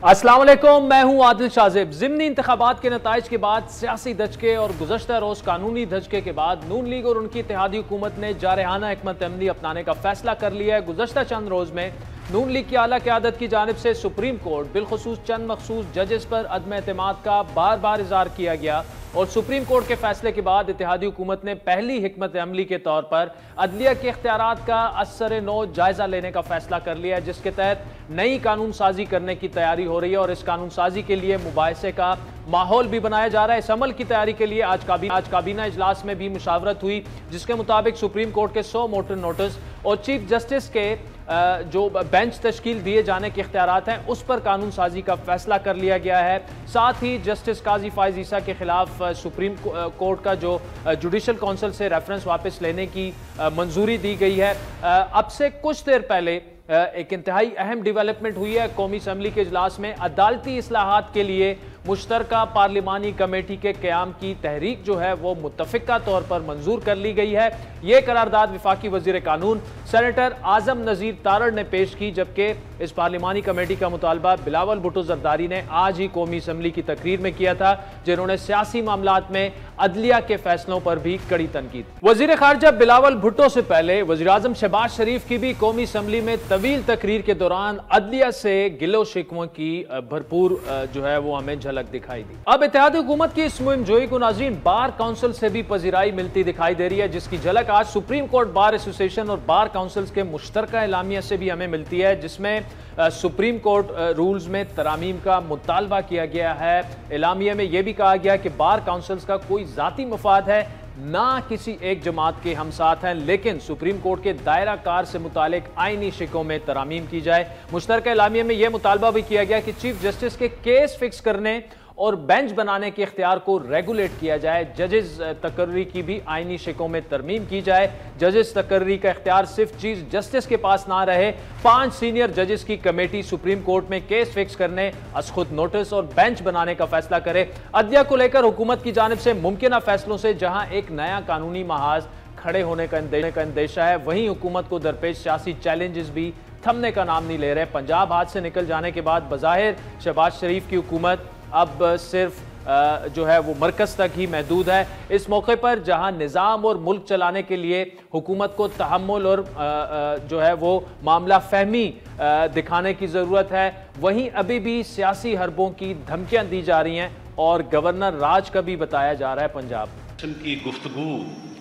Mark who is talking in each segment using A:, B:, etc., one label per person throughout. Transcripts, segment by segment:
A: अस्सलाम वालेकुम, मैं हूं आदिल शाजिब। ज़िमनी इंतखाबात के नताइज के बाद सियासी धचके और गुज़श्ता रोज़ कानूनी धचके के बाद नून लीग और उनकी इत्तेहादी हुकूमत ने जारहाना हिकमत अमली अपनाने का फैसला कर लिया है। गुज़श्ता चंद रोज़ में नून लीग की आला क़यादत की जानिब से सुप्रीम कोर्ट बिलखुसूस चंद मखसूस जजेस पर अदम एतमाद का बार बार इज़हार किया गया और सुप्रीम कोर्ट के फैसले के बाद इत्तेहादी हुकूमत ने पहली हिकमत अमली के तौर पर अदलिया के इख्तियारात का असर नो जायजा लेने का फैसला कर लिया है, जिसके तहत नई कानून साजी करने की तैयारी हो रही है और इस कानून साजी के लिए मुबाहिसे का माहौल भी बनाया जा रहा है। इस अमल की तैयारी के लिए आज काबीना इजलास में भी मुशावरत हुई, जिसके मुताबिक सुप्रीम कोर्ट के 100 मोटर नोटिस और चीफ जस्टिस के जो बेंच तश्कील दिए जाने के इख्तियारात हैं उस पर कानून साजी का फैसला कर लिया गया है। साथ ही जस्टिस काजी फाइज ईसा के खिलाफ सुप्रीम कोर्ट का जो जुडिशल काउंसिल से रेफरेंस वापस लेने की मंजूरी दी गई है। अब से कुछ देर पहले एक इंतहाई अहम डेवलपमेंट हुई है। कौमी असम्बली के इजलास में अदालती इस्लाहात के लिए मुश्तरका पार्लिमानी कमेटी के क़याम की तहरीक जो है वो मुत्तफ़िका तौर पर मंजूर कर ली गई है। ये करारदाद वफाकी वज़ीर कानून सेनेटर आज़म नज़ीर तारड़ ने पेश की, जबकि इस पार्लिमानी कमेटी का मुतालबा बिलावल भुट्टो ज़रदारी ने आज ही कौमी असम्बली की तकरीर में किया था, जिन्होंने सियासी मामलात में अदलिया के फैसलों पर भी कड़ी तनकीद। वज़ीर ख़ारजा बिलावल भुट्टो से पहले वज़ीर आज़म शहबाज शरीफ की भी कौमी असम्बली में तवील तकरीर के दौरान अदलिया से गिलो शिकवों की भरपूर जो है वो हमें झलक दिखाई दी। अब इत्तेहादी हुकूमत की इस मुहिम जोई को नाज़रीन बार काउंसिल से भी पजीराई मिलती दिखाई दे रही है, जिसकी झलक आज सुप्रीम कोर्ट बार एसोसिएशन और बार काउंसिल के मुश्तरका एलामिया से भी हमें मिलती है, जिसमें सुप्रीम कोर्ट रूल्स में तरामीम का मुतालबा किया गया है। एलामिया में यह भी कहा गया कि बार काउंसिल्स का कोई जाती मफाद है ना किसी एक जमात के हम साथ हैं, लेकिन सुप्रीम कोर्ट के दायरा कार से मुतालिक आईनी शिकों में तरामीम की जाए। मुश्तरका एलामिया में यह मुतालबा भी किया गया कि चीफ जस्टिस के केस फिक्स करने और बेंच बनाने के इख्तियार को रेगुलेट किया जाए। जजेस तकर्री की भी आईनी शिकों में तरमीम की जाए। जजेस तकर्री का इख्तियार सिर्फ चीफ जस्टिस के पास ना रहे, 5 सीनियर जजेस की कमेटी सुप्रीम कोर्ट में केस फिक्स करने, असखुद नोटिस और बेंच बनाने का फैसला करे। अदलिया को लेकर हुकूमत की जानिब से मुमकिन फैसलों से जहां एक नया कानूनी महाज खड़े होने का अंदेशा है, वहीं हुकूमत को दरपेश सियासी चैलेंजेस भी थमने का नाम नहीं ले रहे। पंजाब हाथ से निकल जाने के बाद बज़ाहिर शहबाज शरीफ की हुकूमत अब सिर्फ जो है वो मरकज तक ही महदूद है। इस मौके पर जहां निज़ाम और मुल्क चलाने के लिए हुकूमत को तहम्मुल और जो है वो मामला फहमी दिखाने की ज़रूरत है, वहीं अभी भी सियासी हरबों की धमकियां दी जा रही हैं और गवर्नर राज का भी बताया जा रहा है। पंजाब
B: की गुफ्तगू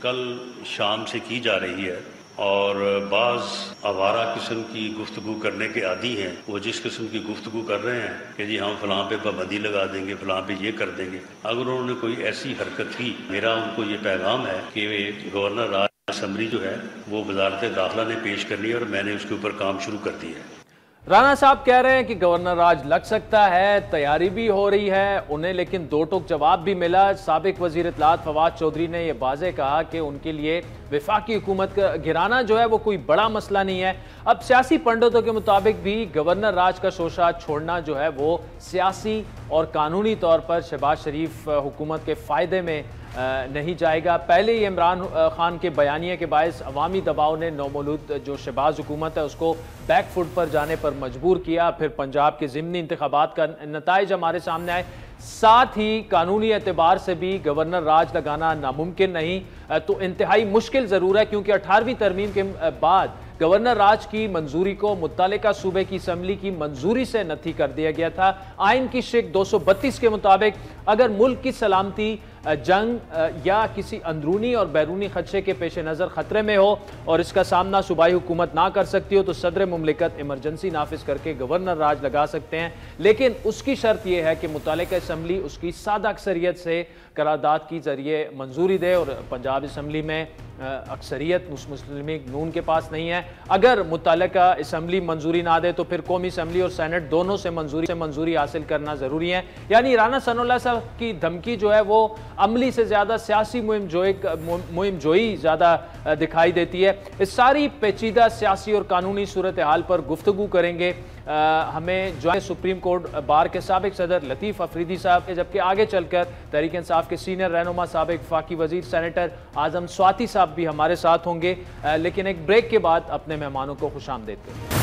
B: कल शाम से की जा रही है और बाज़ आवारा किस्म की गुफ्तगू करने के आदी हैं। वो जिस किस्म की गुफ्तगू कर रहे हैं कि जी हम फलां पे पाबंदी लगा देंगे, फलां पे ये कर देंगे, अगर उन्होंने कोई ऐसी हरकत की, मेरा उनको ये पैगाम है कि गवर्नर राज असम्बली जो है वो वजारत दाखिला ने पेश करनी है और मैंने उसके ऊपर काम शुरू कर दिया है।
A: राना साहब कह रहे हैं कि गवर्नर राज लग सकता है, तैयारी भी हो रही है उन्हें, लेकिन दो टोक जवाब भी मिला। साबिक वजीर इत्तलात फवाद चौधरी ने यह वाज़ेह कहा कि उनके लिए वफाकी हुकूमत का गिराना जो है वो कोई बड़ा मसला नहीं है। अब सियासी पंडितों के मुताबिक भी गवर्नर राज का शोशा छोड़ना जो है वो सियासी और कानूनी तौर पर शहबाज शरीफ हुकूमत के फ़ायदे में नहीं जाएगा। पहले ही इमरान खान के बयानिए के बायस अवामी दबाव ने नौमौलूद जो शहबाज हुकूमत है उसको बैकफुट पर जाने पर मजबूर किया। फिर पंजाब के ज़िमनी इंतखाबात का नताइज हमारे सामने आए। साथ ही कानूनी एतबार से भी गवर्नर राज लगाना नामुमकिन नहीं तो इंतहाई मुश्किल ज़रूर है, क्योंकि 18वीं तरमीम के बाद गवर्नर राज की मंजूरी को मुत्तलिका सूबे की असम्बली की मंजूरी से नथी कर दिया गया था। आइन की शिक 232 के मुताबिक अगर मुल्क की सलामती जंग या किसी अंदरूनी और बैरूनी खदशे के पेश नज़र ख़तरे में हो और इसका सामना सूबाई हुकूमत ना कर सकती हो तो सदर मुमलिकत इमरजेंसी नाफिज करके गवर्नर राज लगा सकते हैं, लेकिन उसकी शर्त यह है कि मुत्तलिका असम्बली उसकी सादा अक्सरियत से करारदाद की जरिए मंजूरी दे और पंजाब असम्बली में अक्सरियत मुस्लिम लीग नून के पास नहीं है। अगर मुत्तलिका असम्बली मंजूरी ना दे तो फिर कौमी असम्बली और सेनेट दोनों से मंजूरी हासिल करना ज़रूरी है। यानी राना सनाउल्लाह साहब की धमकी जो है वो अमली से ज़्यादा सियासी मुहिम जोई ज़्यादा दिखाई देती है। इस सारी पेचीदा सियासी और कानूनी सूरत हाल पर गुफ्तगू करेंगे हमें जो सुप्रीम कोर्ट बार के साबिक सदर लतीफ़ अफरीदी साहब के, जबकि आगे चलकर तहरीक इंसाफ के सीनियर रहनुमा साबिक वफाकी वजीर सेनेटर आज़म स्वाति साहब भी हमारे साथ होंगे। लेकिन एक ब्रेक के बाद अपने मेहमानों को खुशामदीद करें।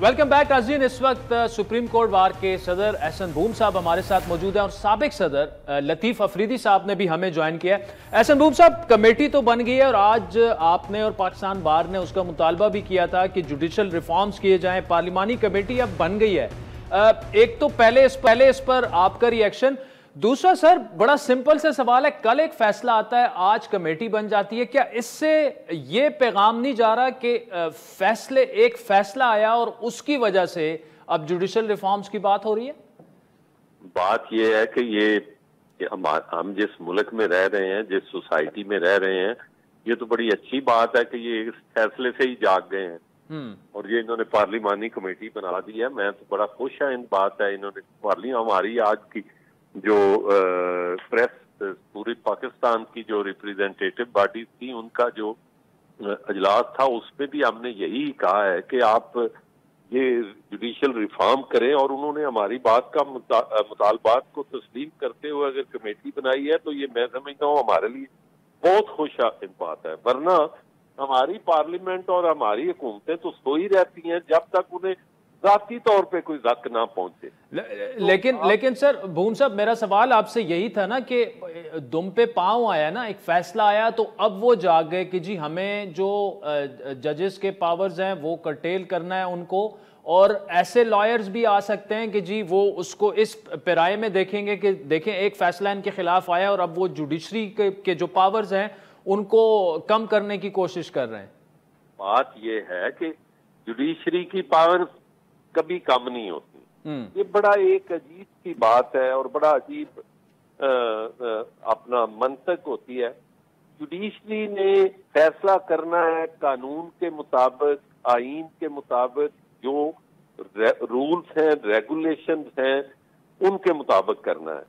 A: वेलकम बैक नाज़रीन। इस वक्त सुप्रीम कोर्ट बार के सदर एहसन बूम साहब हमारे साथ मौजूद हैं और साबिक सदर लतीफ़ अफरीदी साहब ने भी हमें ज्वाइन किया है। एहसन बूम साहब, कमेटी तो बन गई है और आज आपने और पाकिस्तान बार ने उसका मुतालबा भी किया था कि जुडिशल रिफॉर्म्स किए जाएं। पार्लिमानी कमेटी अब बन गई है। एक तो पहले इस पर आपका रिएक्शन। दूसरा सर, बड़ा सिंपल सा सवाल है, कल एक फैसला आता है, आज कमेटी बन जाती है, क्या इससे ये पैगाम नहीं जा रहा कि एक फैसला आया और उसकी वजह से अब जुडिशल रिफॉर्म्स की बात हो रही है?
C: बात ये है कि ये हम जिस मुल्क में रह रहे हैं, जिस सोसाइटी में रह रहे हैं, ये तो बड़ी अच्छी बात है कि ये इस फैसले से ही जाग गए हैं और ये इन्होंने पार्लिमानी कमेटी बना दी है। मैं तो बड़ा खुश है इन बात है। इन्होंने हमारी आज की जो प्रेस पूरी पाकिस्तान की जो रिप्रेजेंटेटिव बॉडीज थी, उनका जो अजलास था, उसमें भी हमने यही कहा है कि आप ये जुडिशल रिफॉर्म करें और उन्होंने हमारी बात का मुतालबात को तस्लीम करते हुए अगर कमेटी बनाई है तो ये मैं समझता हूँ हमारे लिए बहुत खुशहाल बात है। वरना हमारी पार्लियामेंट और हमारी हुकूमतें तो सो ही रहती हैं जब तक उन्हें जाती तौर पे कोई जक ना पहुंचे।
A: लेकिन सर बूम साहब, मेरा सवाल आपसे यही था ना कि दुम पे पांव आया ना, एक फैसला आया तो अब वो जाग गए कि जी हमें जो जजेस के पावर्स हैं वो कर्टेल करना है उनको, और ऐसे लॉयर्स भी आ सकते हैं कि जी वो उसको इस पेराए में देखेंगे कि देखें एक फैसला इनके खिलाफ आया और अब वो जुडिशरी के जो पावर्स हैं उनको कम करने की कोशिश कर रहे हैं।
C: बात ये है कि जुडिशरी की पावर कभी कम नहीं होती। ये बड़ा एक अजीब सी बात है और बड़ा अजीब अपना मंतक होती है। जुडिशरी ने फैसला करना है कानून के मुताबिक, आईन के मुताबिक, जो रूल्स हैं, रेगुलेशंस हैं, उनके मुताबिक करना है।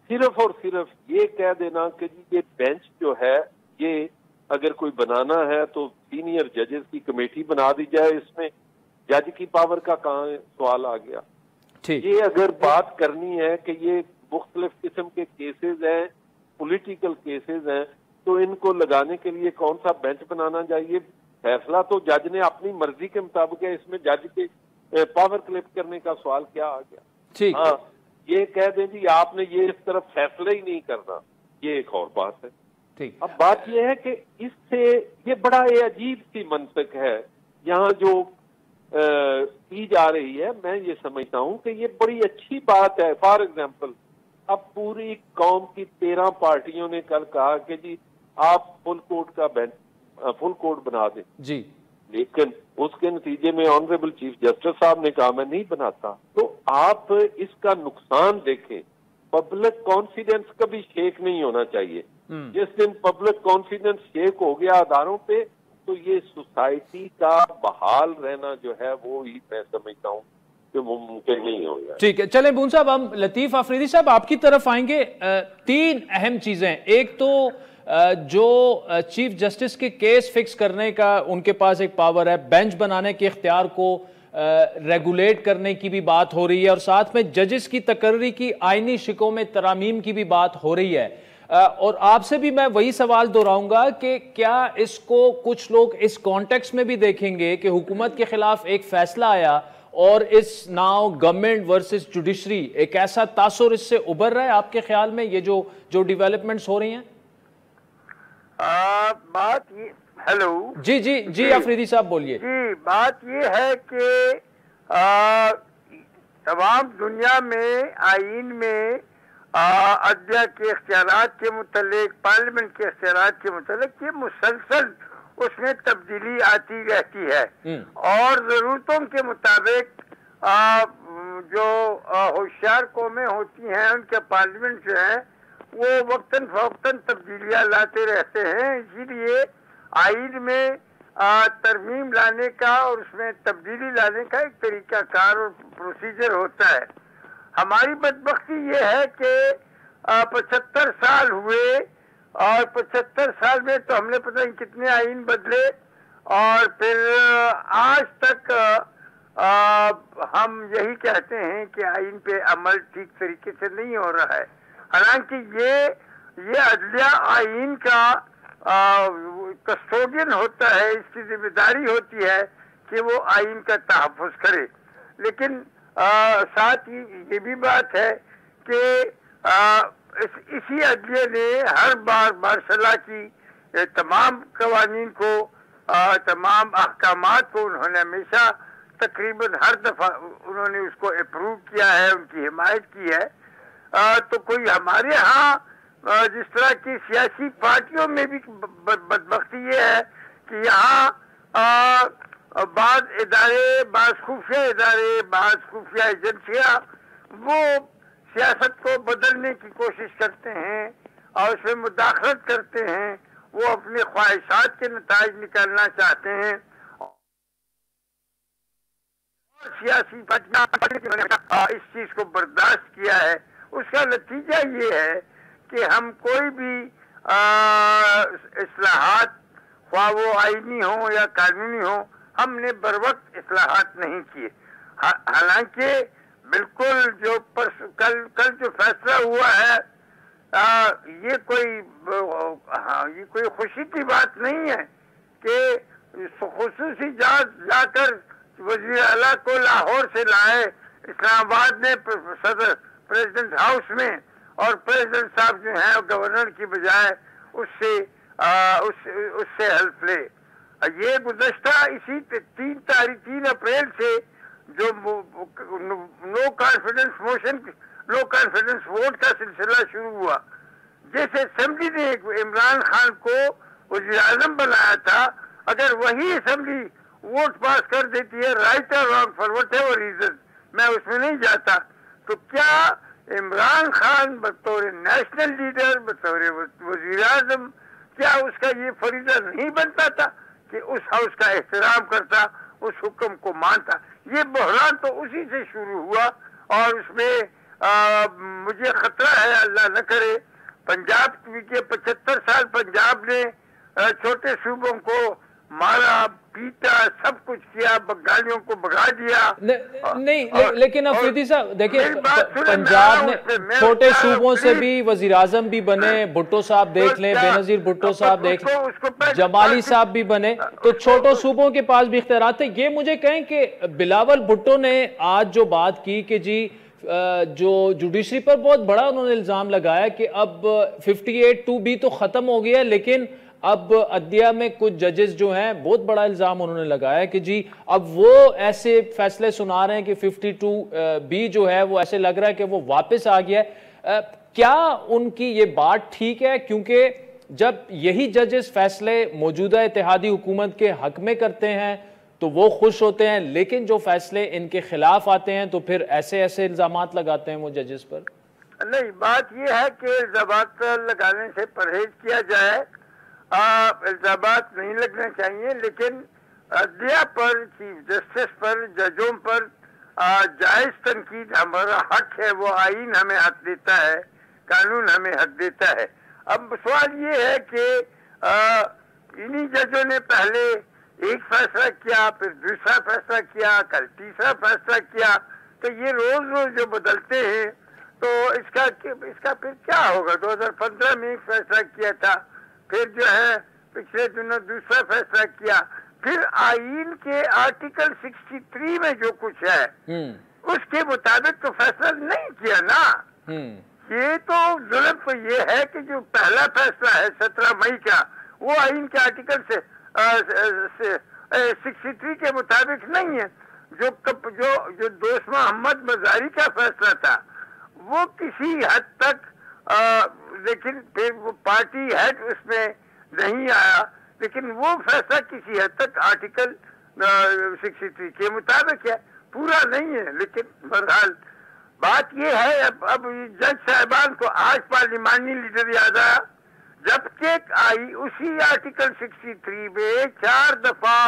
C: सिर्फ और सिर्फ ये कह देना कि ये बेंच जो है ये अगर कोई बनाना है तो सीनियर जजेस की कमेटी बना दी जाए, इसमें जज की पावर का कहाँ सवाल आ गया। ये अगर बात करनी है कि ये मुख्तलिफ किस्म के केसेस हैं, पॉलिटिकल केसेस हैं, तो इनको लगाने के लिए कौन सा बेंच बनाना चाहिए? फैसला तो जज ने अपनी मर्जी के मुताबिक है, इसमें जज के पावर क्लिप करने का सवाल क्या आ गया?
A: ठीक,
C: हाँ, ये कह दें जी आपने ये इस तरफ फैसला ही नहीं करना, ये एक और बात है।
A: ठीक,
C: अब बात यह है कि इससे ये बड़ा ये अजीब सी मंतक है यहाँ जो की जा रही है। मैं ये समझता हूँ कि ये बड़ी अच्छी बात है। फॉर एग्जाम्पल, अब पूरी कौम की 13 पार्टियों ने कल कहा कि जी आप फुल कोर्ट बना दें जी, लेकिन उसके नतीजे में ऑनरेबल चीफ जस्टिस साहब ने कहा मैं नहीं बनाता। तो आप इसका नुकसान देखें। पब्लिक कॉन्फिडेंस कभी शेक नहीं होना चाहिए। जिस दिन पब्लिक कॉन्फिडेंस शेक हो गया आधारों पे, तो ये सोसाइटी का बहाल रहना जो है वो ही मैं समझता हूँ कि वो मुमकिन नहीं होगा। ठीक
A: है, चलें बूम साहब, हम लतीफ अफरीदी साहब आपकी तरफ आएंगे। 3 अहम चीजें, एक तो जो चीफ जस्टिस के केस फिक्स करने का उनके पास एक पावर है, बेंच बनाने के इख्तियार को रेगुलेट करने की भी बात हो रही है और साथ में जजेस की तकर्री की आईनी शिकों में तरामीम की भी बात हो रही है। और आपसे भी मैं वही सवाल दोहराऊंगा कि क्या इसको कुछ लोग इस कॉन्टेक्स्ट में भी देखेंगे कि हुकूमत के खिलाफ एक फैसला आया और इस नाउ गवर्नमेंट वर्सेस जुडिशरी एक ऐसा तासुर इससे उभर रहा है आपके ख्याल में, ये जो डेवलपमेंट्स हो रही हैं?
D: बात ये, हेलो
A: जी अफरीदी साहब बोलिए।
D: जी, बात ये है कि तमाम दुनिया में आईन में अदलिया के इख्तियारात के मुतालिक, पार्लियामेंट के इख्तियारात के मुतालिक ये मुसलसल उसमें तब्दीली आती रहती है और जरूरतों के मुताबिक जो होशियार कौमें होती हैं उनके पार्लियामेंट जो है वो वक्तन फवक्तन तब्दीलियां लाते रहते हैं। इसीलिए आईन में तरमीम लाने का और उसमें तब्दीली लाने का एक तरीकाकार और प्रोसीजर होता है। हमारी बदबख्ती ये है कि 75 साल हुए और 75 साल में तो हमने पता नहीं कितने आईन बदले और फिर आज तक हम यही कहते हैं कि आईन पे अमल ठीक तरीके से नहीं हो रहा है। हालांकि ये अदलिया आईन का कस्टोडियन होता है, इसकी जिम्मेदारी होती है कि वो आइन का तहफ़्फ़ुज़ करे। लेकिन साथ ही ये भी बात है कि इसी अदलिया ने हर बार मार्शल की तमाम कवानीन को, तमाम अहकामात को उन्होंने हमेशा तकरीबन हर दफा उन्होंने उसको अप्रूव किया है, उनकी हिमायत की है। तो कोई हमारे यहाँ जिस तरह की सियासी पार्टियों में भी बदबख्ती ये है कि यहाँ बाज़ इदारे, बाज़ खुफिया इदारे, बाज़ खुफिया एजेंसियाँ वो सियासत को बदलने की कोशिश करते हैं और उसमें मुदाखलत करते हैं, वो अपने ख्वाहिशात के नताइज निकालना चाहते हैं। सियासी पार्टियां इस चीज को बर्दाश्त किया है, उसका नतीजा ये है कि हम कोई भी इस्लाहात, ख्वाह वो आईनी हो या कानूनी हो, हमने बर वक्त इस्लाहात नहीं किए। हालांकि बिल्कुल जो कल जो फैसला हुआ है, ये कोई खुशी की बात नहीं है कि खुसूसी जहाज जाकर वजीर आला को लाहौर से लाए इस्लामाबाद में सदर प्रेसिडेंट हाउस में, और प्रेसिडेंट साहब जो हैं गवर्नर की बजाय उससे हेल्प ले। ये गुज़श्ता इसी 3 अप्रैल से जो no confidence motion, no confidence vote का सिलसिला शुरू हुआ, जिस असेंबली ने इमरान खान को वज़ीर आज़म बनाया था, अगर वही असेंबली वोट पास कर देती है, राइट और wrong for whatever reason, मैं उसमें नहीं जाता, तो क्या इमरान खान बतौर नेशनल लीडर, बतौर वज़ीर आज़म, क्या उसका ये फरीज़ा नहीं बनता था कि उस हाउस का एहतराम करता, उस हुक्म को मानता? ये बहरान तो उसी से शुरू हुआ और उसमें मुझे खतरा है, अल्लाह न करे, पंजाब के 75 साल पंजाब ने छोटे सूबों को मारा, पीटा, सब कुछ किया, बंगालियों को भगा दिया।
A: लेकिन अफरीदी साहब देखिए, पंजाब ने छोटे सूबों से भी वजीर आजम भी बने, भुट्टो साहब देख लें, बेनजीर भुट्टो साहब देख लें, जमाली साहब भी बने, तो छोटे सूबों के पास भी इख्तियारात थे। ये मुझे कहें कि बिलावल भुट्टो ने आज जो बात की कि जी जो जुडिशरी पर बहुत बड़ा उन्होंने इल्जाम लगाया कि अब 58(2)B तो खत्म हो गया है, लेकिन अब अदलिया में कुछ जजेस जो हैं, बहुत बड़ा इल्जाम उन्होंने लगाया कि जी अब वो ऐसे फैसले सुना रहे हैं कि 52B जो है वो ऐसे लग रहा है कि वो वापस आ गया है। क्या उनकी ये बात ठीक है? क्योंकि जब यही जजेस फैसले मौजूदा इत्तेहादी हुकूमत के हक में करते हैं तो वो खुश होते हैं, लेकिन जो फैसले इनके खिलाफ आते हैं तो फिर ऐसे ऐसे इल्जामात लगाते हैं वो जजेस पर।
D: नहीं, बात यह है कि इल्जामात लगाने से परहेज किया जाए, इल्जामात नहीं लगने चाहिए, लेकिन अदलिया पर, चीफ जस्टिस पर, जजों पर जायज तनकीद हमारा हक है, वो आइन हमें हक देता है, कानून हमें हक देता है। अब सवाल ये है कि इन्हीं जजों ने पहले एक फैसला किया, फिर दूसरा फैसला किया, कल तीसरा फैसला किया, तो ये रोज रोज जो बदलते हैं तो इसका फिर क्या होगा? 2015 में एक फैसला किया था, फिर जो है पिछले दिनों दूसरा फैसला किया, फिर आइन के आर्टिकल 63 में जो कुछ है उसके मुताबिक तो फैसला नहीं किया ना। ये तो जुल्म तो ये है कि जो पहला फैसला है 17 मई का, वो आइन के आर्टिकल से 63 के मुताबिक नहीं है। जो दोस्त मोहम्मद मजारी का फैसला था वो किसी हद तक लेकिन फिर वो पार्टी हेड उसमें नहीं आया, लेकिन वो फैसला किसी हद तक आर्टिकल 63 के मुताबिक है, पूरा नहीं है। लेकिन बहरहाल बात ये है, अब जज साहबान को आज पार्लिमानी लीडर याद आया, जबकि आई उसी आर्टिकल 63 में 4 दफा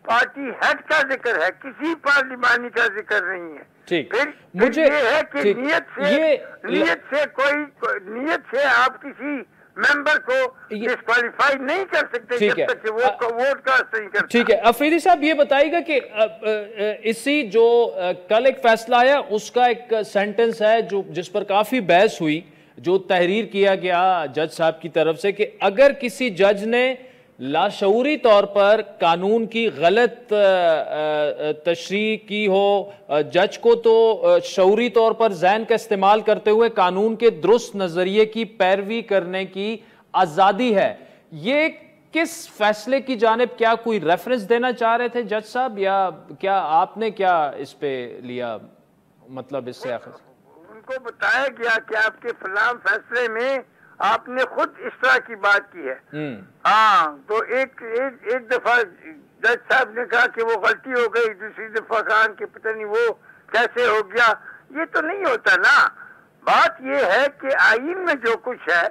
D: पार्टी हेड का जिक्र है, किसी पार्लिमानी का जिक्र नहीं है। फिर मुझे ये है कि नीयत से आप किसी मेंबर को डिस्क्वालीफाई नहीं कर सकते जब तक कि वो वोट कास्ट नहीं करता।
A: ठीक है, अफरीदी साहब ये बताइएगा कि इसी जो कल एक फैसला आया उसका एक सेंटेंस है जो जिस पर काफी बहस हुई, जो तहरीर किया गया जज साहब की तरफ से कि अगर किसी जज ने लाशऊरी तौर पर कानून की गलत तशरीह की हो, जज को तो शऊरी तौर पर ज़हन का इस्तेमाल करते हुए कानून के दुरुस्त नजरिए की पैरवी करने की आज़ादी है। ये किस फैसले की जानिब, क्या कोई रेफरेंस देना चाह रहे थे जज साहब, या क्या आपने क्या इस पे लिया, मतलब इससे
D: उनको बताया गया कि आपके फलाम फैसले में आपने खुद इस तरह की बात की है। हाँ, तो एक दफा जज साहब ने कहा कि वो गलती हो गई, दूसरी दफा कहा कि पता नहीं वो कैसे हो गया। ये तो नहीं होता ना। बात ये है कि आईन में जो कुछ है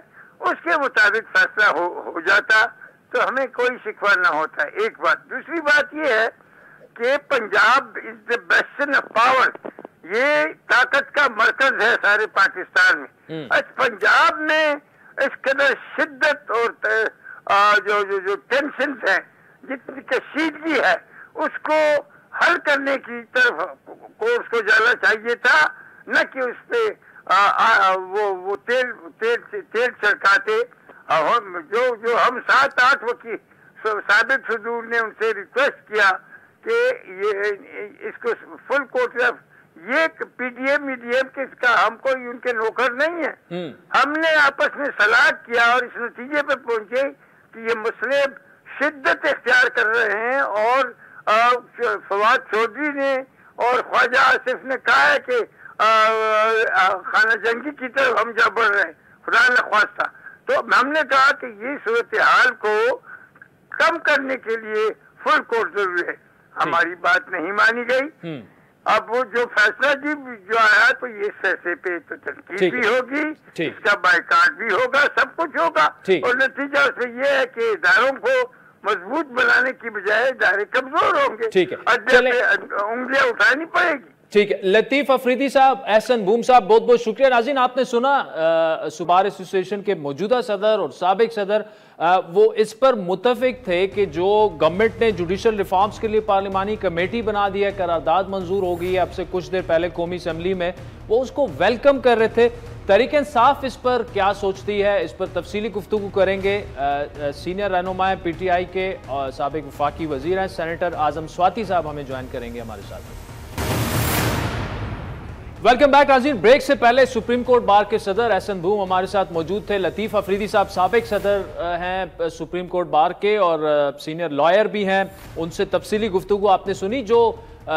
D: उसके मुताबिक फैसला हो जाता तो हमें कोई शिकवा ना होता। एक बात। दूसरी बात ये है कि Punjab is the bastion of power, ये ताकत का मरकज है सारे पाकिस्तान में। आज पंजाब में इस कदर शिद्दत और जो टेंशन है, जितनी कशीदगी है, उसको हल करने की तरफ कोर्स को जाना चाहिए था, न कि उस पे वो तेल छिड़काते। जो हम 7-8 वकील साबित सदूर ने उनसे रिक्वेस्ट किया कि ये इसको फुल कोर्ट ऑफ, ये पीडीएम मीडियम किसका, हम कोई उनके नौकर नहीं है। हमने आपस में सलाह किया और इस नतीजे पर पहुंचे कि ये मसले शिद्दत इख्तियार कर रहे हैं। और फवाद चौधरी ने और ख्वाजा आसिफ ने कहा है कि खाना जंगी की तरफ हम जा बढ़ रहे हैं, खुदा न ख्वास्ता। तो हमने कहा कि ये सूरत हाल को कम करने के लिए फुल कोर्ट जरूरी है। हमारी बात नहीं मानी गई। अब वो जो फैसला जो आया, तो ये फैसले पे तो तनकीद भी होगी, इसका बायकाट भी होगा, सब कुछ होगा। और नतीजा उसमें ये है कि इदारों को मजबूत बनाने की बजाय इदारे कमजोर होंगे, उंगलियां उठानी पड़ेगी।
A: ठीक है, लतीफ अफरीदी साहब, एहसन बूम साहब, बहुत बहुत शुक्रिया। नाज़रीन, आपने सुना सुबार एसोसिएशन के मौजूदा सदर और साबिक सदर, वो इस पर मुतफिक थे कि जो गवर्नमेंट ने जुडिशल रिफॉर्म्स के लिए पार्लिमानी कमेटी बना दी है, करारदाद मंजूर हो गई है अब से कुछ देर पहले कौमी असम्बली में, वो उसको वेलकम कर रहे थे। तहरीक-ए-इंसाफ इस पर क्या सोचती है, इस पर तफसीली गुफ्तगू करेंगे। सीनियर रहनुमा पीटीआई के साबिक वफाकी वजीर हैं सेनेटर आजम स्वाति साहब हमें ज्वाइन करेंगे हमारे साथ। वेलकम बैक नाज़रीन। ब्रेक से पहले सुप्रीम कोर्ट बार के सदर एहसन बूम हमारे साथ मौजूद थे। लतीफ अफरीदी साहब साबिक सदर हैं सुप्रीम कोर्ट बार के और सीनियर लॉयर भी हैं। उनसे तफसीली गुफ्तगू आपने सुनी। जो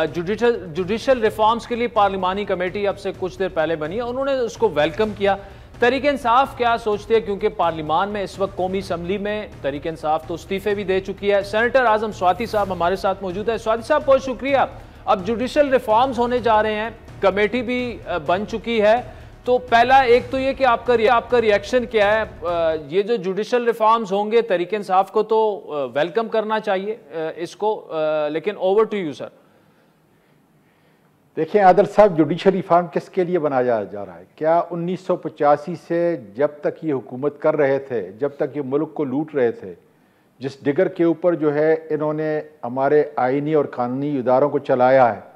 A: जुडिशल रिफॉर्म्स के लिए पार्लिमानी कमेटी अब से कुछ देर पहले बनी है, उन्होंने उसको वेलकम किया। तहरीक-ए-इंसाफ क्या सोचती है, क्योंकि पार्लिमान में इस वक्त कौमी असम्बली में तहरीक-ए-इंसाफ तो इस्तीफे भी दे चुकी है। सेनेटर आजम स्वाति साहब हमारे साथ मौजूद है। स्वाति साहब, बहुत शुक्रिया। अब जुडिशल रिफॉर्म्स होने जा रहे हैं, कमेटी भी बन चुकी है, तो पहला एक तो ये कि आपका रिएक्शन क्या है। ये जो जुडिशल रिफॉर्म्स होंगे, तहरीक-ए-इंसाफ को तो वेलकम करना चाहिए इसको, लेकिन ओवर टू यू सर।
E: देखिए आदर साहब, जुडिशल रिफॉर्म किसके लिए बनाया जा रहा है? क्या 1985 से जब तक ये हुकूमत कर रहे थे, जब तक ये मुल्क को लूट रहे थे, जिस डिगर के ऊपर जो है इन्होंने हमारे आईनी और कानूनी इदारों को चलाया है,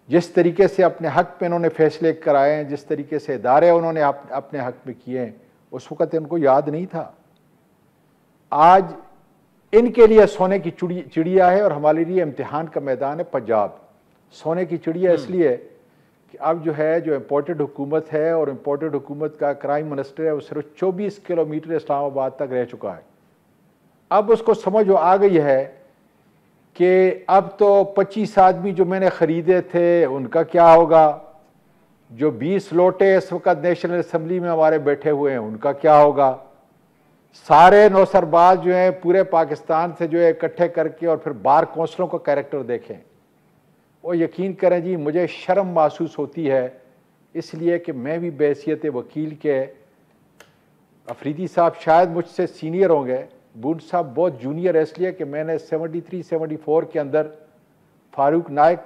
E: जिस तरीके से अपने हक पे इन्होंने फैसले कराए हैं, जिस तरीके से इदारे उन्होंने अपने हक में किए हैं, उस वक़्त इनको याद नहीं था। आज इनके लिए सोने की चिड़िया है और हमारे लिए इम्तिहान का मैदान है पंजाब। सोने की चिड़िया इसलिए कि अब जो है, जो इम्पोर्टेड हुकूमत है और इम्पोर्टेड हुकूमत का प्राइम मिनिस्टर है, वो सिर्फ 24 किलोमीटर इस्लामाबाद तक रह चुका है। अब उसको समझ आ गई है कि अब तो 25 आदमी जो मैंने ख़रीदे थे उनका क्या होगा, जो 20 लोटे इस वक्त नेशनल असम्बली में हमारे बैठे हुए हैं उनका क्या होगा। सारे नौसरबाज जो हैं पूरे पाकिस्तान से जो है इकट्ठे करके और फिर बार कौंसलों का कैरेक्टर देखें, वो यकीन करें जी, मुझे शर्म महसूस होती है, इसलिए कि मैं भी बहैसियत वकील के, अफरीदी साहब शायद मुझसे सीनियर होंगे, बूट साहब बहुत जूनियर है, इसलिए कि मैंने 73-74 के अंदर फारूक नायक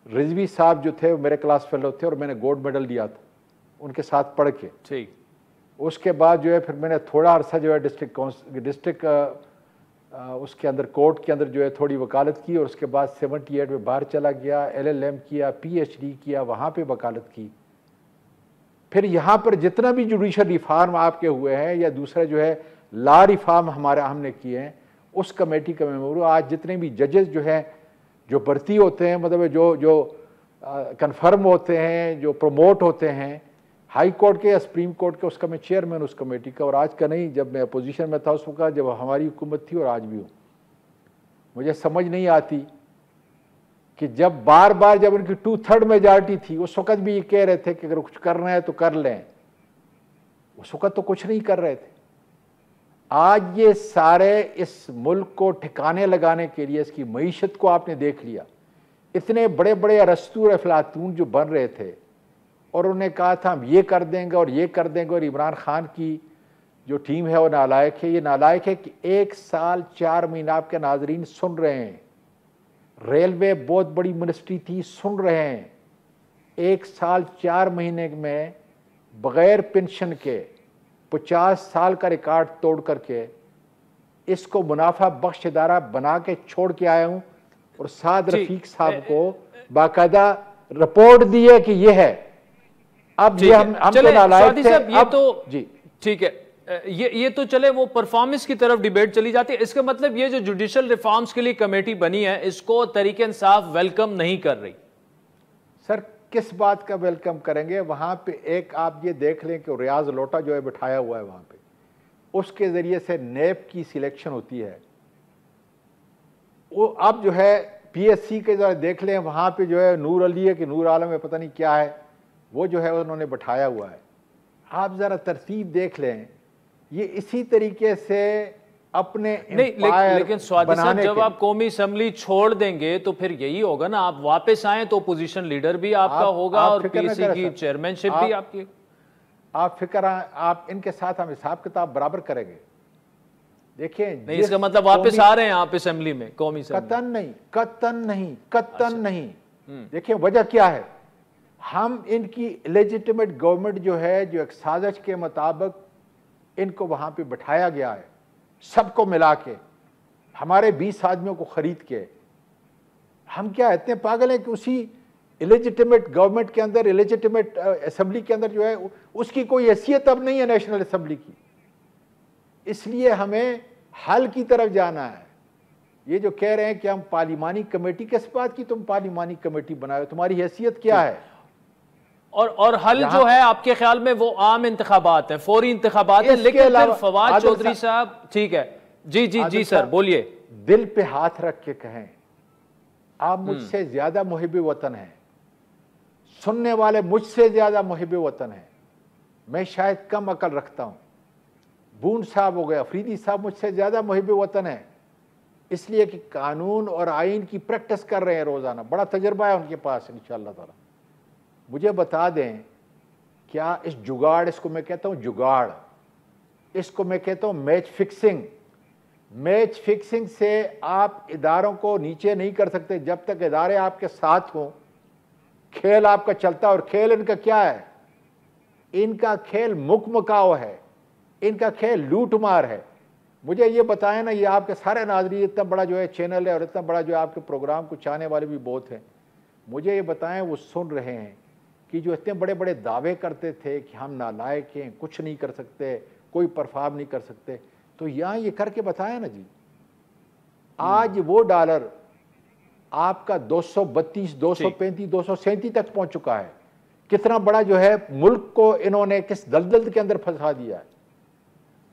E: रिजवी साहब जो थे मेरे क्लास फेलो थे और मैंने गोल्ड मेडल लिया था उनके साथ पढ़ के। ठीक, उसके बाद जो है फिर मैंने थोड़ा अरसा जो है डिस्ट्रिक्ट उसके अंदर कोर्ट के अंदर जो है थोड़ी वकालत की, और उसके बाद 78 में बाहर चला गया, LLM किया, PhD किया, वहाँ पे वकालत की। फिर यहाँ पर जितना भी जुडिशल रिफॉर्म आपके हुए हैं या दूसरा जो है लॉ रिफॉर्म हमने किए हैं, उस कमेटी का मेंबर हूँ। आज जितने भी जजेस जो हैं, जो भर्ती होते हैं, मतलब जो कन्फर्म होते हैं, जो प्रमोट होते हैं हाई कोर्ट के या सुप्रीम कोर्ट के, उसका मैं चेयरमैन उस कमेटी का। और आज का नहीं, जब मैं अपोजिशन में था उस वक्त, जब हमारी हुकूमत थी, और आज भी हूँ। मुझे समझ नहीं आती कि जब बार बार जब उनकी 2/3 मेजॉरिटी थी, उस वक्त भी ये कह रहे थे कि अगर कुछ करना है तो कर लें, उस वक्त तो कुछ नहीं कर रहे थे। आज ये सारे इस मुल्क को ठिकाने लगाने के लिए, इसकी मईशत को आपने देख लिया। इतने बड़े बड़े अरस्तू अफलातून जो बन रहे थे, और उन्होंने कहा था हम ये कर देंगे और ये कर देंगे, और इमरान खान की जो टीम है वो नालायक है। ये नालायक है कि 1 साल 4 महीना, आपके नाजरीन सुन रहे हैं, रेलवे बहुत बड़ी मिनिस्ट्री थी, सुन रहे हैं, 1 साल 4 महीने में बगैर पेंशन के 50 साल का रिकॉर्ड तोड़ करके इसको मुनाफा बख्श इदारा बना के छोड़ के आया हूं। और साद रफीक साहब को बाकायदा रिपोर्ट दी है कि ये है। अब ये हम तो नालायक थे।
A: ये तो जी ठीक है, ये तो चले वो परफॉर्मेंस की तरफ डिबेट चली जाती है। इसका मतलब ये जो जुडिशियल रिफॉर्म्स के लिए कमेटी बनी है, इसको तहरीक इंसाफ वेलकम नहीं कर रही।
E: सर किस बात का वेलकम करेंगे? वहां पे एक आप ये देख लें कि रियाज लोटा जो है बिठाया हुआ है वहां पे, उसके जरिए से नैब की सिलेक्शन होती है। वो अब जो है पीएससी के जो देख लें, वहां पे जो है नूर अली है कि नूर आलम है, पता नहीं क्या है, वो जो है उन्होंने बिठाया हुआ है। आप जरा तरतीब देख लें, ये इसी तरीके से अपने
A: नहीं, लेकिन स्वाति साहब, जब आप कौमी असेंबली छोड़ देंगे तो फिर यही होगा ना, आप वापस आए तो अपोजिशन लीडर भी आपका होगा और पीएससी की चेयरमैनशिप भी आपकी।
E: आप फिक्र, आप इनके साथ हम हिसाब किताब बराबर करेंगे। देखिए
A: नहीं, इसका मतलब वापस आ रहे हैं आप असेंबली में, कौमी
E: कतन नहीं, कतन नहीं, कतन नहीं। देखिए वजह क्या है, हम इनकी लेजिटिमेट गवर्नमेंट जो है, जो एक साजिश के मुताबिक इनको वहां पे बिठाया गया है, सबको मिला के, हमारे 20 आदमियों को खरीद के। हम क्या इतने पागल हैं कि उसी इलेजिटिमेट गवर्नमेंट के अंदर, इलेजिटिमेट असेंबली के अंदर जो है उसकी कोई हैसियत अब नहीं है नेशनल असेंबली की। इसलिए हमें हल की तरफ जाना है। ये जो कह रहे हैं कि हम पार्लिमानी कमेटी, किस बात की तुम पार्लिमानी कमेटी बनाए, तुम्हारी हैसियत क्या है?
A: और हल जो है आपके ख्याल में वो आम इंतखाबात है, फौरी इंतखाबात है। लेकिन फिर फवाद चौधरी साहब, ठीक है जी जी जी सर बोलिए।
E: दिल पे हाथ रख के कहें, आप मुझसे ज्यादा मुहिब वतन हैं, सुनने वाले मुझसे ज्यादा मुहिब वतन हैं। मैं शायद कम अकल रखता हूं, बून साहब हो गए, अफरीदी साहब मुझसे ज्यादा मुहिब वतन है, इसलिए कि कानून और आइन की प्रैक्टिस कर रहे हैं रोजाना, बड़ा तजर्बा है उनके पास इंशाअल्लाह ताला। मुझे बता दें क्या इस जुगाड़, इसको मैं कहता हूं जुगाड़, इसको मैं कहता हूं मैच फिक्सिंग। मैच फिक्सिंग से आप इदारों को नीचे नहीं कर सकते जब तक इदारे आपके साथ हों। खेल आपका चलता, और खेल इनका क्या है? इनका खेल मुकमकाओ है, इनका खेल लूटमार है। मुझे ये बताएं ना, ये आपके सारे नाज़रीन, इतना बड़ा जो है चैनल है और इतना बड़ा जो है आपके प्रोग्राम को चाहने वाले भी बहुत हैं, मुझे ये बताएं वो सुन रहे हैं कि जो इतने बड़े बड़े दावे करते थे कि हम नालायक हैं, कुछ नहीं कर सकते, कोई परफॉर्म नहीं कर सकते, तो यहाँ ये करके बताया ना जी। आज वो डॉलर आपका 232, 235, 237 तक पहुंच चुका है। कितना बड़ा जो है मुल्क को इन्होंने किस दलदल के अंदर फंसा दिया है।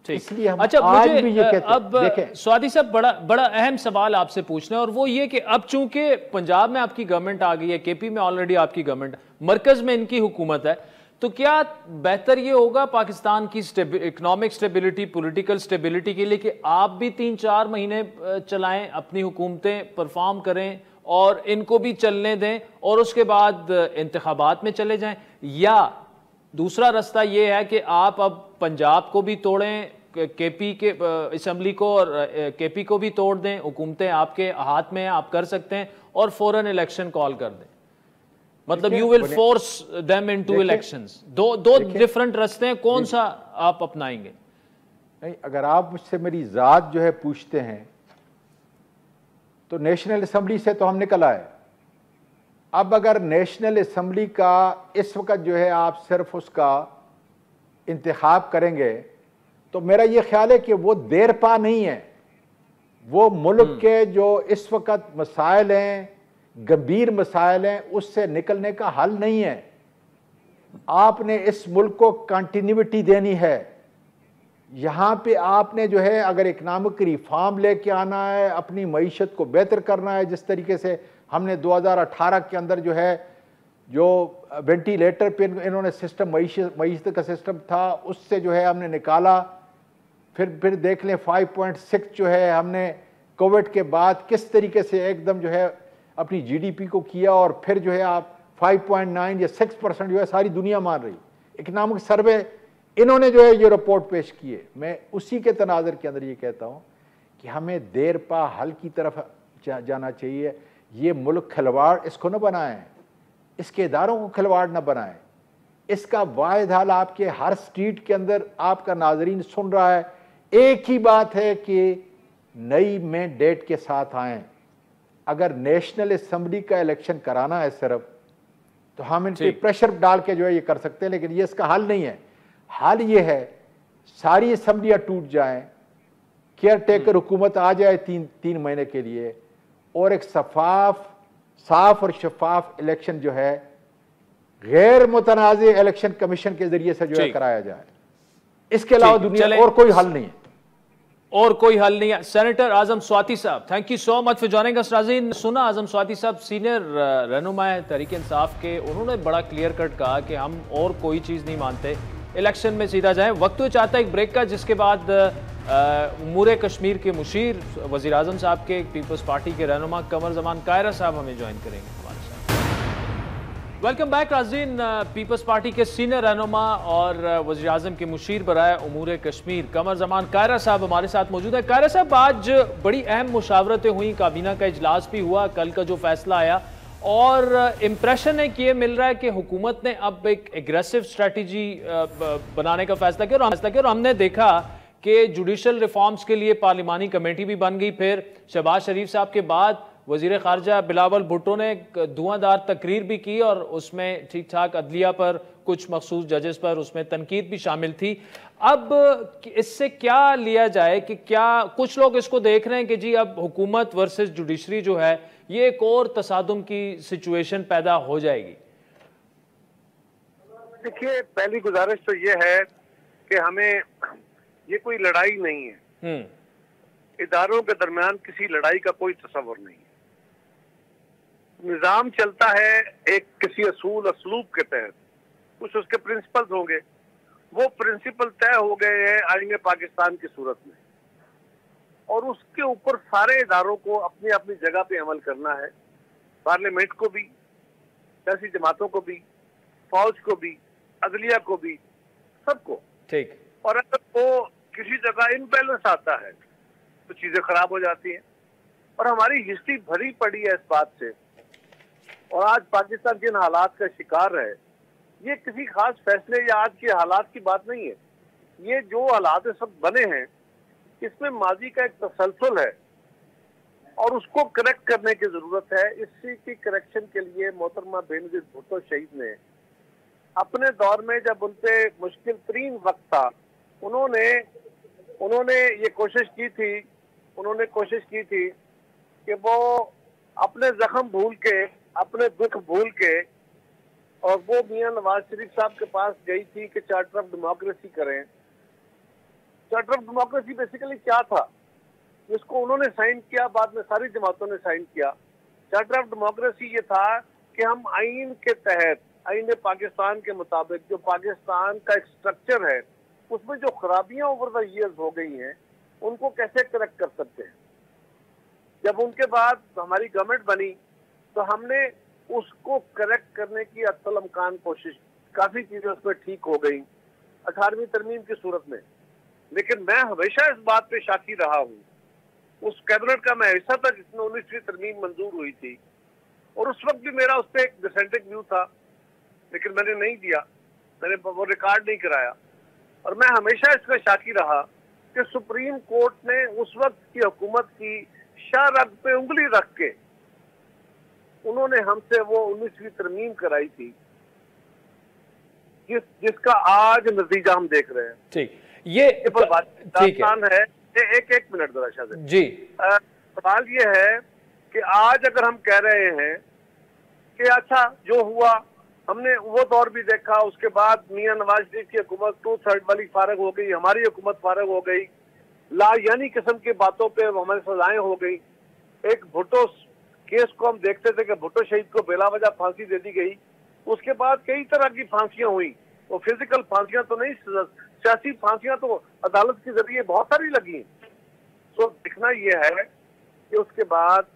E: इसलिए हम
A: अच्छा,
E: आज
A: मुझे
E: भी ये कहते
A: अब स्वाति साहब बड़ा अहम सवाल आपसे पूछना है, और वो ये कि अब चूंकि पंजाब में आपकी गवर्नमेंट आ गई है, केपी में ऑलरेडी आपकी गवर्नमेंट, मरकज में इनकी हुकूमत है, तो क्या बेहतर ये होगा पाकिस्तान की इकोनॉमिक स्टेबिलिटी, पॉलिटिकल स्टेबिलिटी के लिए कि आप भी 3-4 महीने चलाएं, अपनी हुकूमतें परफॉर्म करें और इनको भी चलने दें और उसके बाद इंतखाबात में चले जाएं, या दूसरा रास्ता ये है कि आप अब पंजाब को भी तोड़ें, केपी के असेंबली को और केपी को भी तोड़ दें, हुकूमतें आपके हाथ में, आप कर सकते हैं और फौरन इलेक्शन कॉल कर दें, मतलब you will force them into elections. दो डिफरेंट रास्ते हैं, कौन सा आप अपनाएंगे?
E: नहीं, अगर आप मुझसे मेरी जात जो है पूछते हैं तो नेशनल असेंबली से तो हम निकल आए। अब अगर नेशनल असेंबली का इस वक्त जो है आप सिर्फ उसका इंतखाब करेंगे तो मेरा ये ख्याल है कि वो देर पा नहीं है, वो मुल्क के जो इस वक्त मसाइल हैं, गंभीर मसाइल हैं, उससे निकलने का हल नहीं है। आपने इस मुल्क को कंटिन्यूटी देनी है। यहाँ पे आपने जो है अगर इकनॉमिक रिफॉर्म लेके आना है, अपनी मईशत को बेहतर करना है, जिस तरीके से हमने 2018 के अंदर जो है जो वेंटिलेटर पे इन्होंने सिस्टम मईशत का सिस्टम था उससे जो है हमने निकाला, फिर देख लें 5.6 जो है हमने कोविड के बाद किस तरीके से एकदम जो है अपनी जीडीपी को किया, और फिर जो है आप 5.9 या 6% जो है सारी दुनिया मान रही। इकनॉमिक सर्वे इन्होंने जो है ये रिपोर्ट पेश की है। मैं उसी के तनाज़र के अंदर ये कहता हूँ कि हमें देर पा हल की तरफ जाना चाहिए। ये मुल्क खिलवाड़ इसको न बनाएं, इसके इदारों को खिलवाड़ न बनाएं। इसका वाहिद हाल आपके हर स्ट्रीट के अंदर आपका नाजरीन सुन रहा है। एक ही बात है कि नई मैंडेट के साथ आएं। अगर नेशनल असेंबली का इलेक्शन कराना है सिर्फ, तो हम इन पे प्रेशर डाल के जो है ये कर सकते हैं, लेकिन ये इसका हल नहीं है। हल ये है सारी असेंबलियां टूट जाएं, केयर टेकर हुकूमत आ जाए तीन महीने के लिए, और एक साफ और शफाफ इलेक्शन जो है गैर मुतनाज़ इलेक्शन कमीशन के जरिए से जो है कराया जाए। इसके अलावा दुनिया में और कोई हल नहीं है,
A: और कोई हल नहीं है। सेनेटर आजम स्वाति साहब, thank you so much for joining us. नाज़रीन, सुना आजम स्वाति साहब सीनियर रहनुमा है तहरीक इंसाफ के, उन्होंने बड़ा क्लियर कट कहा कि हम और कोई चीज़ नहीं मानते, इलेक्शन में सीधा जाएं। वक्त तो चाहता है एक ब्रेक का, जिसके बाद उमूर कश्मीर के मुशीर वज़ीर आज़म साहब के पीपल्स पार्टी के रहनुमा कमर जमान कायरा साहब हमें ज्वाइन करेंगे हमारे साथ। वेलकम बैक नाज़रीन। पीपल्स पार्टी के सीनियर रहनुमा और वज़ीर आज़म के मुशीर बराए उमूर कश्मीर कमर जमान कायरा साहब हमारे साथ मौजूद है। कायरा साहब, आज बड़ी अहम मुशावरतें हुई, काबीना का इजलास भी हुआ, कल का जो फैसला आया, और इम्प्रेशन है कि ये मिल रहा है कि हुकूमत ने अब एक एग्रेसिव स्ट्रैटेजी बनाने का फैसला किया, और हमने देखा कि जुडिशल रिफॉर्म्स के लिए पार्लिमानी कमेटी भी बन गई। फिर शहबाज शरीफ साहब के बाद वजीर खारजा बिलावल भुट्टो ने धुआंधार तकरीर भी की, और उसमें ठीक ठाक अदलिया पर, कुछ मखसूस जजेस पर उसमें तनकीद भी शामिल थी। अब इससे क्या लिया जाए कि क्या कुछ लोग इसको देख रहे हैं कि जी अब हुकूमत वर्सेस जुडिशरी जो है ये एक और तसादुम की सिचुएशन पैदा हो जाएगी?
F: देखिए, पहली गुजारिश तो ये है कि हमें, ये कोई लड़ाई नहीं है, इदारों के दरमियान किसी लड़ाई का कोई तस्वर नहीं है। निजाम चलता है एक किसी असूल असलूब के तहत, कुछ उसके प्रिंसिपल्स होंगे, वो प्रिंसिपल तय हो गए हैं आईन पाकिस्तान की सूरत में, और उसके ऊपर सारे इदारों को अपनी अपनी जगह पे अमल करना है। पार्लियामेंट को भी, सियासी जमातों को भी, फौज को भी, अदलिया को भी, सबको। ठीक। और अगर वो किसी जगह इनबैलेंस आता है तो चीजें खराब हो जाती हैं, और हमारी हिस्ट्री भरी पड़ी है इस बात से। और आज पाकिस्तान जिन हालात का शिकार है, ये किसी खास फैसले या आज के हालात की बात नहीं है। ये जो हालात सब बने हैं, इसमें माजी का एक तसलसल है, और उसको करेक्ट करने की जरूरत है। इसी की करेक्शन के लिए मोहतरमा बेनजीर भुट्टो शहीद ने अपने दौर में, जब उनपे मुश्किल तरीन वक्त था, उन्होंने ये कोशिश की थी कि वो अपने जख्म भूल के, अपने दुख भूल के, और वो मियां नवाज शरीफ साहब के पास गई थी कि चार्टर ऑफ डेमोक्रेसी करें। चार्टर ऑफ डेमोक्रेसी बेसिकली क्या था, जिसको उन्होंने साइन किया, बाद में सारी जमातों ने साइन किया। चार्टर ऑफ डेमोक्रेसी ये था कि हम आइन के तहत, आइन पाकिस्तान के मुताबिक, जो पाकिस्तान का एक स्ट्रक्चर है, उसमें जो खराबियां ओवर द ईयर्स हो गई हैं, उनको कैसे करेक्ट कर सकते हैं। जब उनके बाद हमारी गवर्नमेंट बनी, तो हमने उसको करेक्ट करने की अत्तलमकान कोशिश, काफी चीजें उसमें ठीक हो गई 18वीं तरमीम की सूरत में। लेकिन मैं हमेशा इस बात पे शाकी रहा हूँ, उस कैबिनेट का मैं हिस्सा था जिसमें 19वीं तरमीम मंजूर हुई थी, और उस वक्त भी मेरा उस पर एक डिसेंटिंग व्यू था, लेकिन मैंने नहीं दिया, मैंने वो रिकॉर्ड नहीं कराया। और मैं हमेशा इसका शाकी रहा कि सुप्रीम कोर्ट ने उस वक्त की हुकूमत की शाह रग पे उंगली रख के उन्होंने हमसे वो 19वीं तरमीम कराई थी, जिसका आज नतीजा हम देख रहे हैं।
A: ठीक, ये ठीक
F: है। एक मिनट जरा शायद
A: जी,
F: सवाल ये है कि आज अगर हम कह रहे हैं कि अच्छा जो हुआ हमने वो दौर भी देखा, उसके बाद मियां नवाज शरीफ की हुकूमत 2/3 वाली फारग हो गई, हमारी हुकूमत फारग हो गई, लायानी किस्म की बातों पे हमारी सजाएं हो गई। एक भुट्टो केस को हम देखते थे कि भुट्टो शहीद को बेला वजह फांसी दे दी गई, उसके बाद कई तरह की फांसियां हुई, वो फिजिकल फांसियां तो नहीं, सियासी फांसियां तो अदालत के जरिए बहुत सारी लगी। तो देखना यह है कि उसके बाद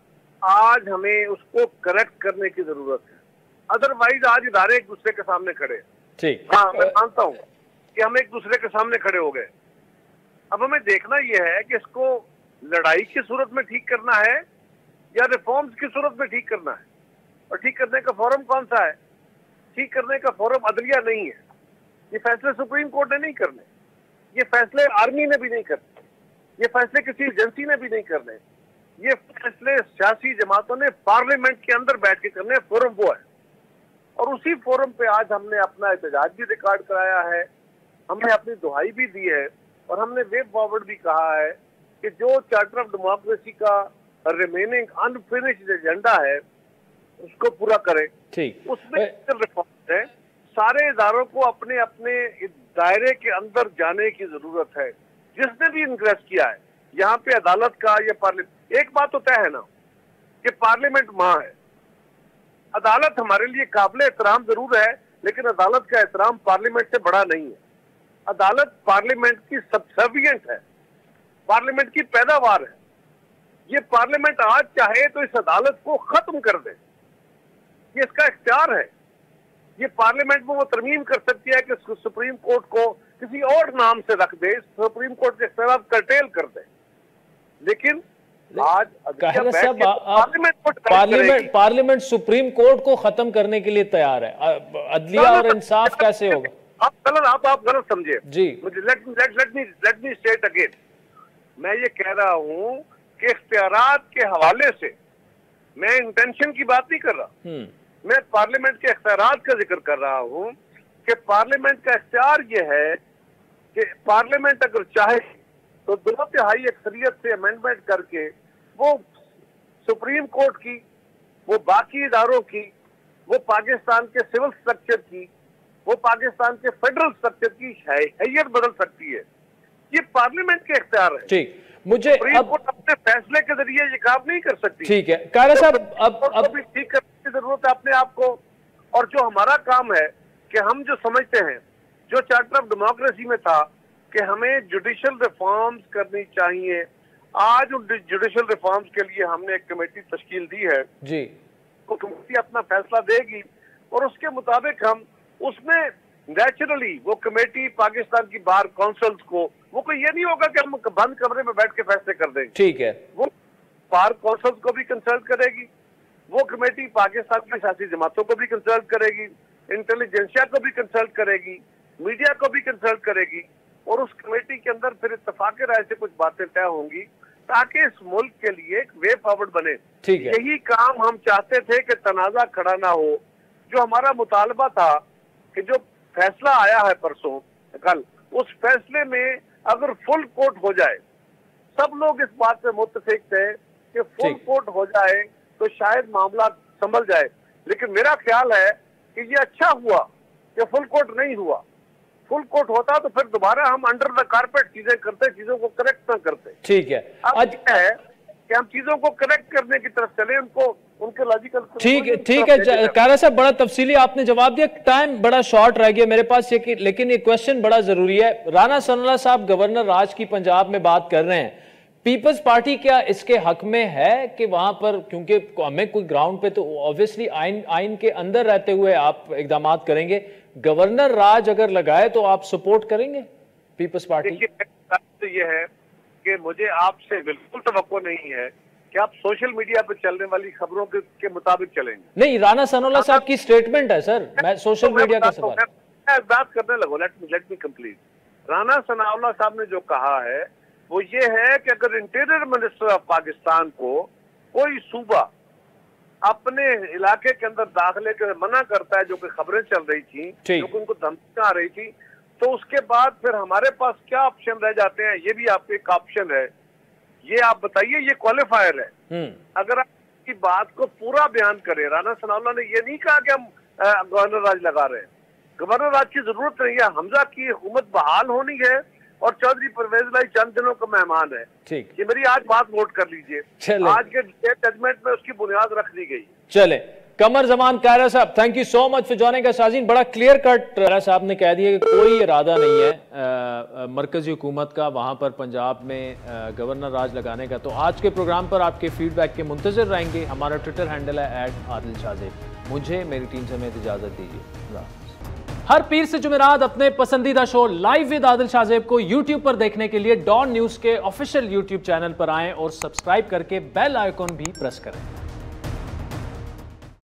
F: आज हमें उसको करेक्ट करने की जरूरत है, अदरवाइज आज इदारे एक दूसरे के सामने खड़े।
A: ठीक,
F: हाँ मैं मानता हूँ कि हम एक दूसरे के सामने खड़े हो गए। अब हमें देखना यह है कि इसको लड़ाई की सूरत में ठीक करना है या रिफॉर्म्स की सूरत में ठीक करना है, और ठीक करने का फोरम कौन सा है? ठीक करने का फोरम अदलिया नहीं है, ये फैसले सुप्रीम कोर्ट ने नहीं करने, ये फैसले आर्मी ने भी नहीं करने, ये फैसले किसी एजेंसी ने भी नहीं करने, ये फैसले सियासी जमातों ने पार्लियामेंट के अंदर बैठ के करने। फोरम वो है, और उसी फोरम पे आज हमने अपना एहतजाज भी रिकॉर्ड कराया है, हमने अपनी दुहाई भी दी है, और हमने वे फॉरवर्ड भी कहा है कि जो चार्टर ऑफ डेमोक्रेसी का रिमेनिंग अनफिनिश्ड एजेंडा है उसको पूरा करें।
A: ठीक,
F: उसमें रिफॉर्म है, सारे इदारों को अपने अपने दायरे के अंदर जाने की जरूरत है। जिसने भी इंक्रेस किया है यहाँ पे अदालत का या पार्लियामेंट, एक बात तो तय है ना कि पार्लियामेंट माँ है, अदालत हमारे लिए काबिल एहतराम जरूर है, लेकिन अदालत का एहतराम पार्लियामेंट से बड़ा नहीं है। अदालत पार्लियामेंट की सबसर्विएंट है, पार्लियामेंट की पैदावार है। ये पार्लियामेंट आज चाहे तो इस अदालत को खत्म कर दे, ये इसका इख्तियार है। ये पार्लियामेंट में वो तरमीम कर सकती है कि सुप्रीम कोर्ट को किसी और नाम से रख दे, सुप्रीम कोर्ट के इख्तियार कर्टेल कर दे, लेकिन आज
A: पार्लियामेंट सुप्रीम कोर्ट को खत्म करने के लिए तैयार है। अदलिया और इंसाफ कैसे होगा?
F: आप गलत समझे
A: जी।
F: लेट मी स्टेट अगेन, मैं ये कह रहा हूं कि इख्तियारात के हवाले से मैं इंटेंशन की बात नहीं कर रहा, मैं पार्लियामेंट के इख्तियारात का जिक्र कर रहा हूं कि पार्लियामेंट का इख्तियार यह है कि पार्लियामेंट अगर चाहे तो 2/3 अक्सरियत से अमेंडमेंट करके वो सुप्रीम कोर्ट की, वो बाकी इदारों की, वो पाकिस्तान के सिविल स्ट्रक्चर की, वो पाकिस्तान के फेडरल स्ट्रक्चर की हैसियत बदल सकती है। ये पार्लियामेंट के इख्तियार है।
A: ठीक, मुझे अब
F: अपने फैसले के जरिए ये काम नहीं कर सकती।
A: ठीक है कारा साहब, अब
F: भी ठीक करने की जरूरत है अपने आप को, और जो हमारा काम है कि हम जो समझते हैं, जो चार्टर ऑफ डेमोक्रेसी में था कि हमें जुडिशियल रिफॉर्म्स करनी चाहिए, आज उन जुडिशियल रिफॉर्म्स के लिए हमने एक कमेटी तश्कील दी है
A: जी,
F: तो कमेटी अपना फैसला देगी और उसके मुताबिक हम उसमें नेचुरली वो कमेटी पाकिस्तान की बार काउंसिल्स को, वो कोई ये नहीं होगा कि हम बंद कमरे में बैठ के फैसले कर देंगे।
A: ठीक है,
F: वो बार काउंसिल्स को भी कंसल्ट करेगी, वो कमेटी पाकिस्तान की सियासी जमातों को भी कंसल्ट करेगी, इंटेलिजेंसिया को भी कंसल्ट करेगी, मीडिया को भी कंसल्ट करेगी, और उस कमेटी के अंदर फिर इत्तेफाक राय से कुछ बातें तय होंगी ताकि इस मुल्क के लिए एक वे फॉरवर्ड बने।
A: ठीक है,
F: यही काम हम चाहते थे कि तनाजा खड़ा ना हो। जो हमारा मुतालबा था कि जो फैसला आया है परसों कल, उस फैसले में अगर फुल कोर्ट हो जाए, सब लोग इस बात पे मुत्तफिक थे कि फुल कोर्ट हो जाए तो शायद मामला संभल जाए, लेकिन मेरा ख्याल है कि ये अच्छा हुआ कि फुल कोर्ट नहीं हुआ। फुल कोर्ट होता तो फिर दोबारा हम अंडर द कारपेट चीजें करते, चीजों को करेक्ट ना करते।
A: ठीक है,
F: अब है कि हम चीजों को करेक्ट करने की तरफ चले, उनको उनके लॉजिकल।
A: ठीक है कारा साहब, बड़ा तफसीली आपने जवाब दिया, टाइम बड़ा शॉर्ट रह गया मेरे पास, लेकिन ये क्वेश्चन बड़ा जरूरी है। राना सनाउल्लाह साहब गवर्नर राज की पंजाब में बात कर रहे हैं, पीपल्स पार्टी क्या इसके हक में है कि वहां पर, क्योंकि हमें कोई ग्राउंड पे तो ऑब्वियसली आइन के अंदर रहते हुए आप इकदाम करेंगे, गवर्नर राज अगर लगाए तो आप सपोर्ट करेंगे पीपल्स पार्टी?
F: तो ये है कि मुझे आपसे बिल्कुल तवक्को नहीं है कि आप सोशल मीडिया पर चलने वाली खबरों के मुताबिक चलेंगे।
A: नहीं, राना सनाउल्लाह साहब की स्टेटमेंट है सर, मैं सोशल मीडिया का सवाल
F: बात करने लगो। Let me complete. Rana Sanaullah साहब ने जो कहा है वो ये है कि अगर इंटीरियर मिनिस्टर ऑफ पाकिस्तान को कोई सूबा अपने इलाके के अंदर दाखिले के मना करता है, जो कि खबरें चल रही थी, जो कि उनको धमकियां आ रही थी, तो उसके बाद फिर हमारे पास क्या ऑप्शन रह जाते हैं, ये भी आपके एक ऑप्शन है। ये आप बताइए, ये क्वालिफायर है। अगर आप की बात को पूरा बयान करें, राना सनाउल्लाह ने ये नहीं कहा कि हम गवर्नर राज लगा रहे हैं। गवर्नर राज की जरूरत नहीं है, हमजा की हुकूमत बहाल होनी है और चौधरी परवेज लाई चंद दिनों का मेहमान है।
A: ठीक,
F: ये मेरी आज बात नोट कर लीजिए, आज के जजमेंट में उसकी बुनियाद रख दी गई।
A: चले, कमर जमान कायरा साहब, thank you so much for joining us. नाज़रीन, बड़ा क्लियर कट कायरा साहब ने कह दिया कि कोई इरादा नहीं है मरकजी हुकूमत का वहाँ पर पंजाब में गवर्नर राज लगाने का। तो आज के प्रोग्राम पर आपके फीडबैक के मुंतजर रहेंगे। हमारा ट्विटर हैंडल है @आदिलशाहज़ेब। मुझे मेरी टीम समेत इजाज़त दीजिए। हर पीर से जुमेरात अपने पसंदीदा show live with Adil Shahzeb को यूट्यूब पर देखने के लिए डॉन न्यूज़ के ऑफिशियल यूट्यूब चैनल पर आएं और सब्सक्राइब करके बेल आइकॉन भी प्रेस करें।